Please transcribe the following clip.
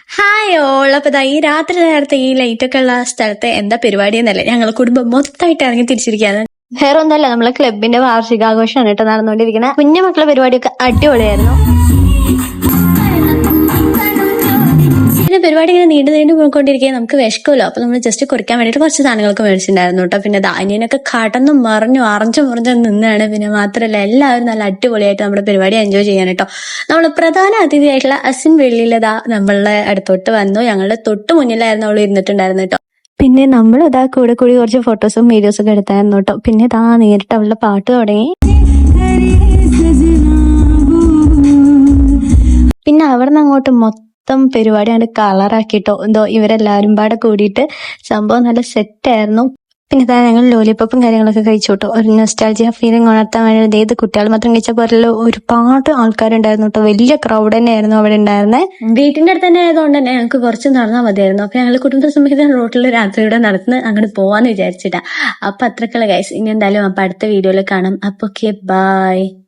Hi all. അപ്പൊ ദാ ഈ രാത്രി നേരത്തെ ഈ ലൈറ്റ് ഒക്കെ ഉള്ള സ്ഥലത്ത് എന്താ പരിപാടി എന്നല്ലേ ഞങ്ങൾ കുടുംബം മൊത്തമായിട്ട് ഇറങ്ങി തിരിച്ചിരിക്കുകയാണ്. വേറെ ഒന്നല്ല, നമ്മളെ ക്ലബിന്റെ വാർഷികാഘോഷമാണ് കേട്ടോ നടന്നുകൊണ്ടിരിക്കുന്നത്. കുഞ്ഞു മക്കളെ പരിപാടിയൊക്കെ അടിപൊളിയായിരുന്നു. പിന്നെ പരിപാടി ഇങ്ങനെ നീണ്ടു പോയിക്കൊണ്ടിരിക്കുക, നമുക്ക് വിശക്കുമല്ലോ. അപ്പൊ നമ്മൾ ജസ്റ്റ് കുറിക്കാൻ വേണ്ടിയിട്ട് കുറച്ച് സാധനങ്ങളൊക്കെ മേടിച്ചിട്ടുണ്ടായിരുന്നു കേട്ടോ. പിന്നെ ധാന്യനൊക്കെ കടന്നു മറിഞ്ഞു അറഞ്ഞു നിന്നാണ്. പിന്നെ മാത്രമല്ല എല്ലാവരും നല്ല അടിപൊളിയായിട്ട് നമ്മുടെ പരിപാടി എൻജോയ് ചെയ്യാൻ കേട്ടോ. നമ്മൾ പ്രധാന അതിഥിയായിട്ടുള്ള അസിൻ വെള്ളിയിലതാ നമ്മളുടെ അടുത്തോട്ട് വന്നു. ഞങ്ങളുടെ തൊട്ട് മുന്നിലായിരുന്നു അവൾ ഇരുന്നിട്ടുണ്ടായിരുന്നു കേട്ടോ. പിന്നെ നമ്മൾ ഇതാ കൂടി കുറച്ച് ഫോട്ടോസും വീഡിയോസും ഒക്കെ എടുത്തായിരുന്നു കേട്ടോ. പിന്നെ ഇതാ നേരിട്ട് അവളുടെ പാട്ട് തുടങ്ങി. പിന്നെ അവിടെ നിന്ന് അങ്ങോട്ട് മൊത്തം പരിപാടി കണ്ട് കളറാക്കിട്ടോ. എന്തോ ഇവരെല്ലാവരും പാടെ കൂടിയിട്ട് സംഭവം നല്ല സെറ്റായിരുന്നു. പിന്നെ ഇതാ ഞങ്ങൾ ലോലിപ്പോപ്പും കാര്യങ്ങളൊക്കെ കഴിച്ചു കേട്ടോ. ഒരു നൊസ്റ്റാൾജിയ ഫീലിംഗ് ഉണർത്താൻ വേണ്ടി ഏത് കുട്ടികൾ മാത്രം കഴിച്ച പോലല്ലോ, ഒരുപാട് ആൾക്കാരുണ്ടായിരുന്നു കേട്ടോ. വലിയ ക്രൗഡ് തന്നെയായിരുന്നു അവിടെ ഉണ്ടായിരുന്നത്. വീട്ടിന്റെ അടുത്ത് തന്നെ ആയതുകൊണ്ട് തന്നെ ഞങ്ങൾക്ക് കുറച്ച് നടന്നാൽ മതിയായിരുന്നു. അപ്പൊ ഞങ്ങൾ കുടുംബസമേതം റോട്ടിൽ രാത്രിയുടെ നടന്ന് അങ്ങോട്ട് പോവാന്ന് വിചാരിച്ചിട്ടാ. അപ്പൊ അത്രക്കുള്ള ഗൈസ്. ഇനി എന്തായാലും അപ്പൊ അടുത്ത വീഡിയോയിൽ കാണാം. അപ്പൊ ഓക്കെ, ബൈ.